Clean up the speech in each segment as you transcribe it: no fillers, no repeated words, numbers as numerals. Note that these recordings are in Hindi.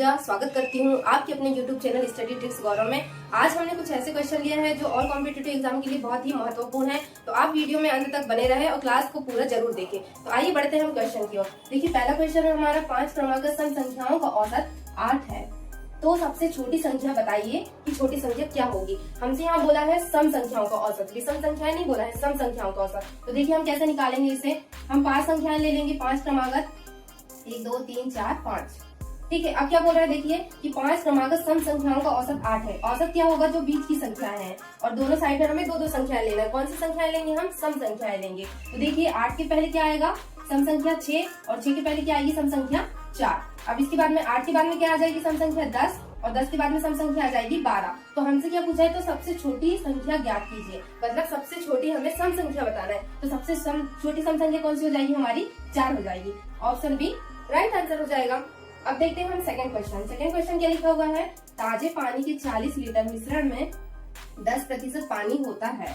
पूजा स्वागत करती हूँ आपके अपने YouTube चैनल स्टडी ट्रिक्स गौरव में। आज हमने कुछ ऐसे क्वेश्चन लिए हैं जो ऑल कॉम्पिटिटिव एग्जाम के लिए बहुत ही महत्वपूर्ण है, तो आप वीडियो में अंत तक बने रहे और क्लास को पूरा जरूर देखें। तो आइए बढ़ते हैं हम क्वेश्चन की ओर। देखिए पहला क्वेश्चन है हमारा 5 क्रमागत सम संख्याओं का औसत 8 है, तो सबसे छोटी संख्या बताइए कि छोटी संख्या क्या होगी। हमसे यहाँ बोला है सम संख्याओं का औसत, विषम संख्याएं नहीं बोला है, सम संख्याओं का औसत। तो देखिए हम कैसे निकालेंगे इसे। हम 5 संख्याएं ले लेंगे, 5 क्रमागत 1 2 3 4 5। ठीक है, अब क्या बोल रहा है देखिए कि 5 क्रमागत सम संख्याओं का औसत 8 है। औसत क्या होगा, जो बीच की संख्याएं हैं, और दोनों साइड में हमें 2 संख्याएं लेना है। कौन सी संख्याएं लेंगे हम, सम संख्याएं लेंगे। तो देखिए 8 के पहले क्या आएगा, सम संख्या 6, और 6 के पहले क्या आएगी, सम संख्या 4। अब इसके बाद में 8 के बाद में क्या आ जाएगी, सम संख्या 10, और 10 के बाद में सम संख्या आ जाएगी 12। तो हमसे क्या पूछा है, तो सबसे छोटी संख्या ज्ञात कीजिए, मतलब सबसे छोटी हमें सम संख्या बताना है। तो सबसे छोटी सम संख्या कौन सी हो जाएगी, हमारी 4 हो जाएगी। ऑप्शन बी राइट आंसर हो जाएगा। अब देखते हैं हम सेकंड क्वेश्चन। सेकंड क्वेश्चन क्या लिखा हुआ है, ताजे पानी के 40 लीटर मिश्रण में 10% पानी होता है,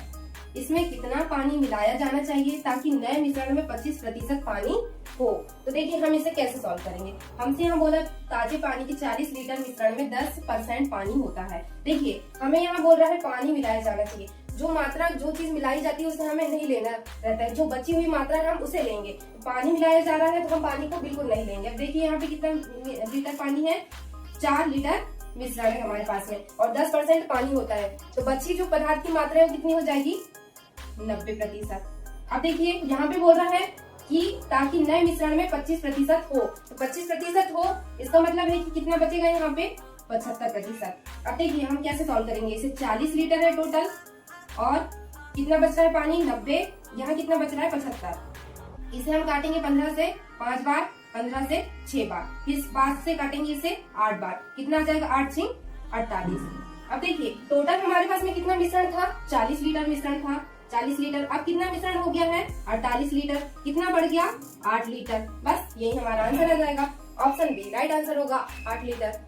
इसमें कितना पानी मिलाया जाना चाहिए ताकि नए मिश्रण में 25% पानी हो। तो देखिए हम इसे कैसे सॉल्व करेंगे। हमसे यहाँ बोला ताजे पानी के 40 लीटर मिश्रण में 10% पानी होता है। देखिए हमें यहाँ बोल रहा है पानी मिलाया जाना चाहिए। जो मात्रा, जो चीज मिलाई जाती है उसे हमें नहीं लेना रहता है, जो बची हुई मात्रा है हम उसे लेंगे। पानी मिलाया जा रहा है तो हम पानी को बिल्कुल नहीं लेंगे। अब देखिए यहाँ पे कितना लीटर पानी है, 4 लीटर मिश्रण है हमारे पास में, और 10% पानी होता है। तो बची जो पदार्थ की मात्रा है वो कितनी हो जाएगी, 90%। अब देखिए यहाँ पे बोल रहा है कि ताकि नए मिश्रण में 25% हो, तो 25% हो इसका मतलब है कि कितना बचेगा यहाँ पे, 75%। अब देखिए हम कैसे सॉल्व करेंगे इसे। 40 लीटर है टोटल, और कितना बच रहा है पानी, 90। यहाँ कितना बच रहा है, 75। इसे हम काटेंगे 15 से 5 बार, 15 से 6 बार, फिर 5 से काटेंगे इसे 8 बार। कितना आ जाएगा, 8 6 48। अब देखिए टोटल हमारे पास में कितना मिश्रण था, 40 लीटर मिश्रण था। 40 लीटर, अब कितना मिश्रण हो गया है, 48 लीटर। कितना बढ़ गया, 8 लीटर। बस यही हमारा आंसर आ जाएगा। ऑप्शन बी राइट आंसर होगा, 8 लीटर।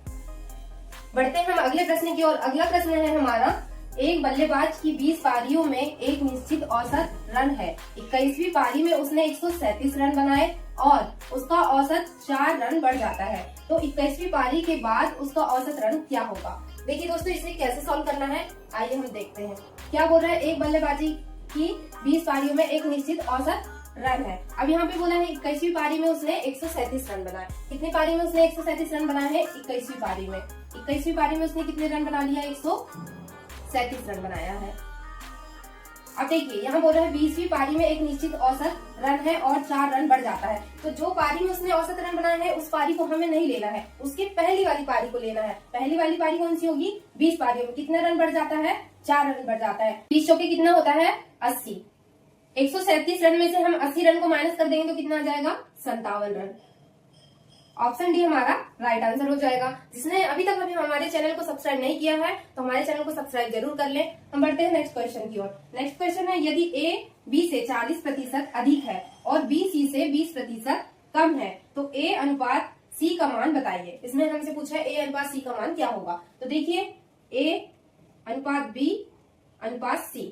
बढ़ते हैं हम अगले प्रश्न की ओर। अगला प्रश्न है हमारा, एक बल्लेबाज की 20 पारियों में एक निश्चित औसत रन है। 21वीं पारी में उसने 137 रन बनाए और उसका औसत 4 रन बढ़ जाता है, तो 21वीं पारी के बाद उसका औसत रन क्या होगा। देखिए दोस्तों इसे कैसे सॉल्व करना है, आइए हम देखते हैं। क्या बोल रहा है, एक बल्लेबाजी की 20 पारियों में एक निश्चित औसत रन है। अब यहाँ पे बोला है 21वीं पारी में उसने 137 रन बनाए। कितनी पारी में उसने 137 रन बनाए हैं, 21वीं पारी में। 21वीं पारी में उसने कितने रन बना लिया, 137 रन बनाया है। अब देखिए यहाँ बोल रहा है 20वीं पारी में एक निश्चित औसत रन है और 4 रन बढ़ जाता है। तो जो पारी में उसने औसत रन बनाया है उस पारी को हमें नहीं लेना है, उसके पहली वाली पारी को लेना है। पहली वाली पारी कौन सी होगी, 20 पारियों में कितना रन बढ़ जाता है, 4 रन बढ़ जाता है। 20 चौके कितना होता है, 80। 137 रन में से हम 80 रन को माइनस कर देंगे तो कितना आ जाएगा, 57 रन। ऑप्शन डी हमारा राइट आंसर हो जाएगा। जिसने अभी तक अभी हमारे चैनल को सब्सक्राइब नहीं किया है तो हमारे चैनल को सब्सक्राइब जरूर कर लें। हम बढ़ते हैं नेक्स्ट क्वेश्चन की ओर। नेक्स्ट क्वेश्चन है, यदि ए बी से 40% अधिक है और बी सी से 20% कम है तो ए अनुपात सी का मान बताइए। इसमें हमसे पूछा है ए अनुपात सी का मान क्या होगा। तो देखिए ए अनुपात बी अनुपात सी।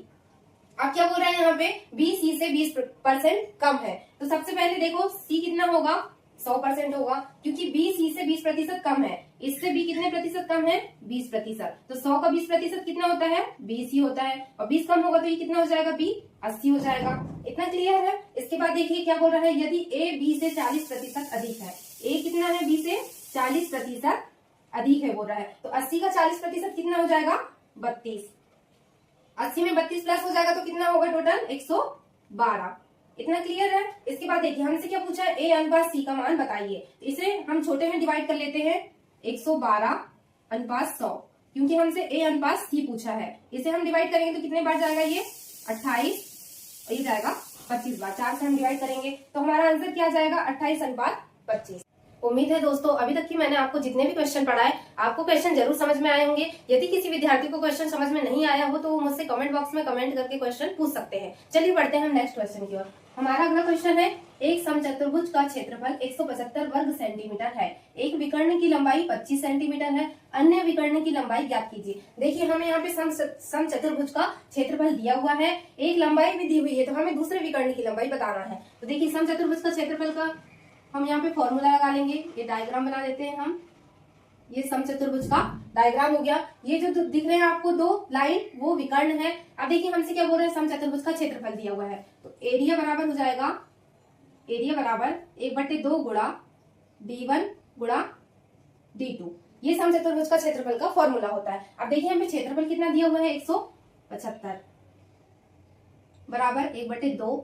अब क्या बोल रहा है यहाँ पे, बी सी से 20% कम है, तो सबसे पहले देखो सी कितना होगा, 100% होगा, क्योंकि बी सी से 20% कम है। इससे बी कितने प्रतिशत कम है, 20%। तो 100 का 20% कितना होता है, 20 ही होता है, और 20 कम होगा तो ये कितना हो जाएगा, बी 80 हो जाएगा। इतना क्लियर है। इसके बाद देखिए क्या बोल रहा है, यदि ए बी से 40% अधिक है। ए कितना है, बी से 40% अधिक है बोल रहा है, तो 80 का 40% कितना हो जाएगा, 32। 80 में 32 प्लस हो जाएगा तो कितना होगा टोटल, 112। इतना क्लियर है। इसके बाद देखिए हमसे क्या पूछा है, ए अनुपात सी का मान बताइए। इसे हम छोटे में डिवाइड कर लेते हैं, 112 अनुपात 100, क्योंकि हमसे ए अनुपात सी पूछा है। इसे हम डिवाइड करेंगे तो कितने बार जाएगा, ये 28, ये जाएगा 25 बार। 4 से हम डिवाइड करेंगे तो हमारा आंसर क्या जाएगा, 28 अनुपात 25। उम्मीद है दोस्तों अभी तक की मैंने आपको जितने भी क्वेश्चन पढ़ाए आपको क्वेश्चन जरूर समझ में आए होंगे। यदि किसी विद्यार्थी को क्वेश्चन समझ में नहीं आया हो तो वो मुझसे कमेंट बॉक्स में कमेंट करके क्वेश्चन पूछ सकते हैं। चलिए बढ़ते हैं हम नेक्स्ट क्वेश्चन की ओर। हमारा अगला क्वेश्चन है, एक समचतुर्भुज का क्षेत्रफल 175 वर्ग सेंटीमीटर है। एक विकर्ण की लंबाई 25 सेंटीमीटर है, अन्य विकर्ण की लंबाई ज्ञात कीजिए। देखिए हमें यहाँ पे समचतुर्भुज का क्षेत्रफल दिया हुआ है, एक लंबाई भी दी हुई है, तो हमें दूसरे विकर्ण की लंबाई बताना है। तो देखिए समचतुर्भुज का क्षेत्रफल का हम यहाँ पे फॉर्मूला लगा लेंगे। ये डायग्राम बना देते हैं हम। ये समचतुर्भुज का डायग्राम हो गया। ये जो दिख रहे हैं आपको दो लाइन वो विकर्ण है। अब देखिए हमसे क्या बोल रहे हैं, समचतुर्भुज का क्षेत्रफल दिया हुआ है, तो एरिया बराबर हो जाएगा, एरिया बराबर 1/2 गुणा d1 गुणा d2। ये समचतुर्भुज का क्षेत्रफल का फॉर्मूला होता है। अब देखिए हमें क्षेत्रफल कितना दिया हुआ है, 175 बराबर 1/2।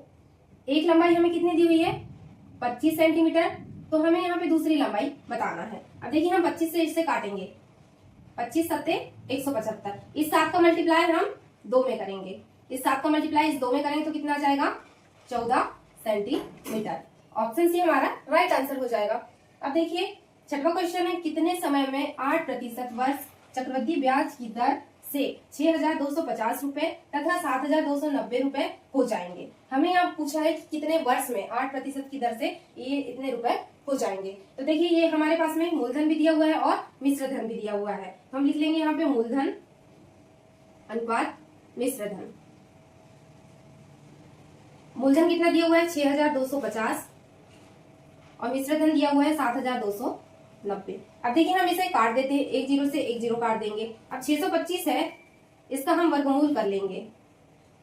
एक लंबाई हमें कितनी दी हुई है, 25 सेंटीमीटर। तो हमें यहाँ पे दूसरी लंबाई बताना है। अब देखिए हम 25 से इससे काटेंगे, 25 सत्ते 175। इस 7 का मल्टीप्लाई हम 2 में करेंगे, इस 7 का मल्टीप्लाई इस 2 में करेंगे तो कितना आ जाएगा, 14 सेंटीमीटर। ऑप्शन सी हमारा राइट आंसर हो जाएगा। अब देखिए छठवां क्वेश्चन है, कितने समय में 8% वर्ष चक्रवृद्धि ब्याज की दर से 6,250 रुपए तथा 7,290 रुपए हो जाएंगे। हमें यहाँ पूछा है कि कितने वर्ष में 8% की दर से ये इतने रुपए हो जाएंगे। तो देखिए ये हमारे पास में मूलधन भी दिया हुआ है और मिश्र धन भी दिया हुआ है, तो हम लिख लेंगे यहाँ पे मूलधन अनुपात मिश्र धन। मूलधन कितना दिया हुआ है, 6,250 और मिश्र धन दिया हुआ है 7,290। अब देखिए हम इसे काट देते हैं, एक जीरो से एक जीरो काट देंगे। अब 625 है, इसका हम वर्गमूल कर लेंगे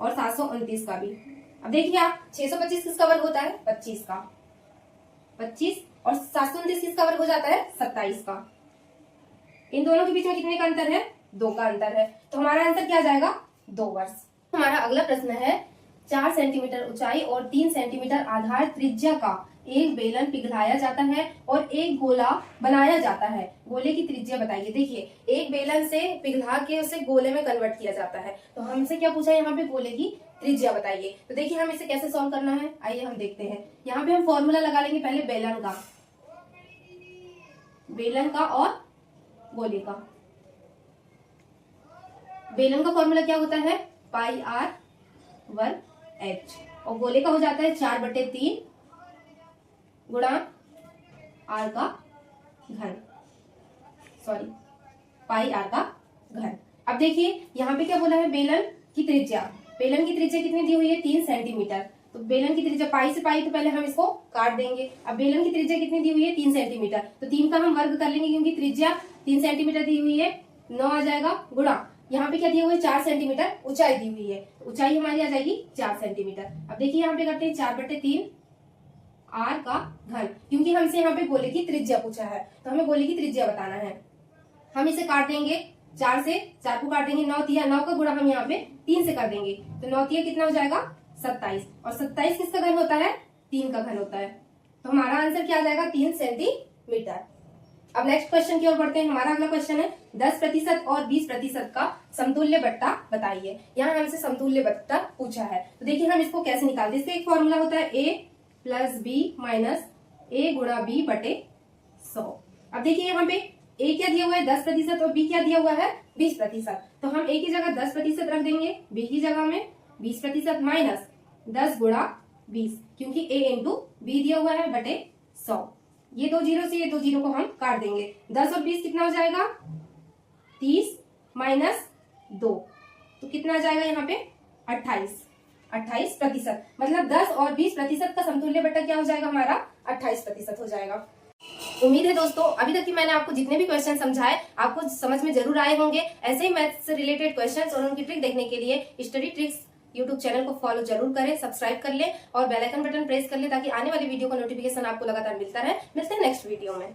और 729 का भी। अब देखिए आप 625 किसका वर्ग होता है, 25 का, 25 और 729 किसका वर्ग हो जाता है, 27 का। इन दोनों के बीच में कितने का अंतर है, 2 का अंतर है। तो हमारा आंसर क्या आ जाएगा, 2 वर्ष। हमारा अगला प्रश्न है, 4 सेंटीमीटर ऊंचाई और 3 सेंटीमीटर आधार त्रिज्या का एक बेलन पिघलाया जाता है और एक गोला बनाया जाता है, गोले की त्रिज्या बताइए। देखिए एक बेलन से पिघला के उसे गोले में कन्वर्ट किया जाता है, तो हमसे क्या पूछा है यहाँ पे, गोले की त्रिज्या बताइए। तो देखिए हम इसे कैसे सॉल्व करना है, आइए हम देखते हैं। यहाँ पे हम फॉर्मूला लगा लेंगे पहले बेलन का, बेलन का और गोले का। बेलन का फॉर्मूला क्या होता है, पाई आर वर्ग एच, और गोले का हो जाता है 4/3 गुणा आर का घन, सॉरी पाई आर का घन। अब देखिए यहाँ पे क्या बोला है, बेलन की त्रिज्या, बेलन की त्रिज्या कितनी दी हुई है, 3 सेंटीमीटर। तो बेलन की त्रिज्या पाई से पाई, तो पहले हम इसको काट देंगे। अब बेलन की त्रिज्या कितनी दी हुई है, 3 सेंटीमीटर, तो 3 का हम वर्ग कर लेंगे क्योंकि त्रिज्या 3 सेंटीमीटर दी हुई है, 9 आ जाएगा, गुणा यहाँ पे क्या दिया हुआ है, 4 सेंटीमीटर ऊंचाई दी हुई है, ऊंचाई हमारी आ जाएगी 4 सेंटीमीटर। अब देखिए यहाँ पे करते हैं 4/3 आर का घन, क्योंकि हमसे यहाँ पे गोले की त्रिज्या पूछा है, तो हमें गोले की त्रिज्या बताना है। हम इसे काट देंगे, 4 से 4 को काट देंगे, 9 तिया 9 का गुणा हम यहाँ पे 3 से कर देंगे, तो 9 तिया कितना हो जाएगा, 27, और 27 किसका घन होता है, 3 का घन होता है। तो हमारा आंसर क्या आ जाएगा, 3 सेंटीमीटर। अब नेक्स्ट क्वेश्चन की ओर बढ़ते हैं। हमारा अगला क्वेश्चन है, 10% और 20% का समतुल्य बट्टा बताइए। यहाँ हमसे समतुल्य बट्टा पूछा है, तो देखिए हम इसको कैसे निकालते हैं। इसका एक फॉर्मूला होता है a + b - a × b / 100। अब देखिए यहाँ पे a क्या दिया हुआ है, 10% और b क्या दिया हुआ है, 20%। तो हम a की जगह 10% रख देंगे, b की जगह में 20% माइनस 10 × 20, क्योंकि a × b दिया हुआ है बटे 100। ये 2 जीरो से ये 2 जीरो को हम काट देंगे, 10 और 20 कितना हो जाएगा, 30 माइनस 2, तो कितना आ जाएगा यहाँ पे 28%। मतलब 10 और 20% का समतुल्य बट्टा क्या हो जाएगा, हमारा 28% हो जाएगा। उम्मीद है दोस्तों अभी तक कि मैंने आपको जितने भी क्वेश्चन समझाए आपको समझ में जरूर आए होंगे। ऐसे ही मैथ्स से रिलेटेड क्वेश्चंस और उनकी ट्रिक देखने के लिए स्टडी ट्रिक्स यूट्यूब चैनल को फॉलो जरूर करें, सब्सक्राइब कर ले और बेल आइकन बटन प्रेस कर ले, ताकि आने वाली वीडियो का नोटिफिकेशन आपको लगातार मिलता रहे। मिलते हैं नेक्स्ट वीडियो में।